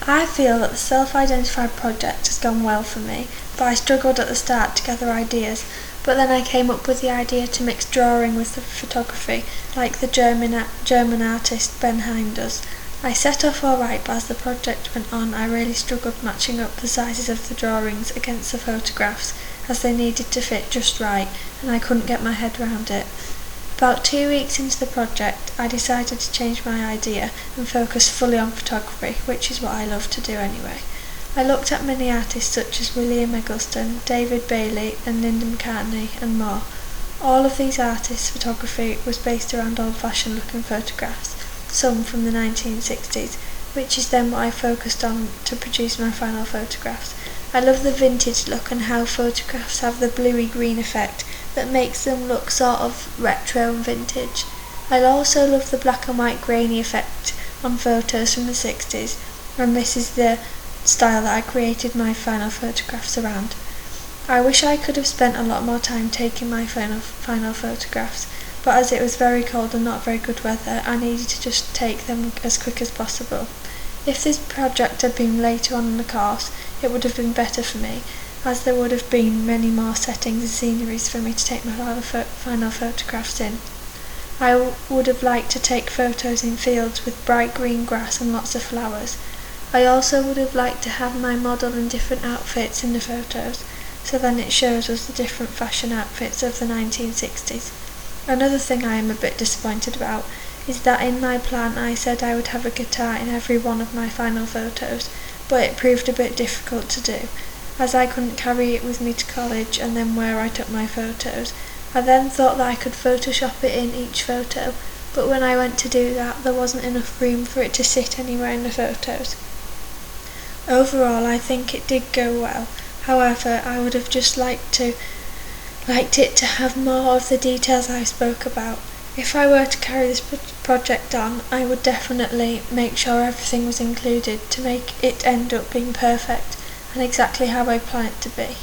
I feel that the self-identified project has gone well for me, but I struggled at the start to gather ideas, but then I came up with the idea to mix drawing with the photography, like the German artist Ben Heim does. I set off alright, but as the project went on I really struggled matching up the sizes of the drawings against the photographs, as they needed to fit just right, and I couldn't get my head around it. About 2 weeks into the project, I decided to change my idea and focus fully on photography, which is what I love to do anyway. I looked at many artists such as William Eggleston, David Bailey and Linda McCartney and more. All of these artists' photography was based around old-fashioned looking photographs, some from the 1960s, which is then what I focused on to produce my final photographs. I love the vintage look and how photographs have the bluey green effect that makes them look sort of retro and vintage. I also love the black and white grainy effect on photos from the 60s, and this is the style that I created my final photographs around. I wish I could have spent a lot more time taking my final photographs, but as it was very cold and not very good weather, I needed to just take them as quick as possible. If this project had been later on in the course, it would have been better for me, as there would have been many more settings and sceneries for me to take my final photographs in. I would have liked to take photos in fields with bright green grass and lots of flowers. I also would have liked to have my model in different outfits in the photos, so then it shows us the different fashion outfits of the 1960s. Another thing I am a bit disappointed about is that in my plan I said I would have a guitar in every one of my final photos, but it proved a bit difficult to do, as I couldn't carry it with me to college and then where I took my photos. I then thought that I could Photoshop it in each photo, but when I went to do that there wasn't enough room for it to sit anywhere in the photos. Overall I think it did go well, however I would have just liked it to have more of the details I spoke about. If I were to carry this project on, I would definitely make sure everything was included to make it end up being perfect and exactly how I plan it to be.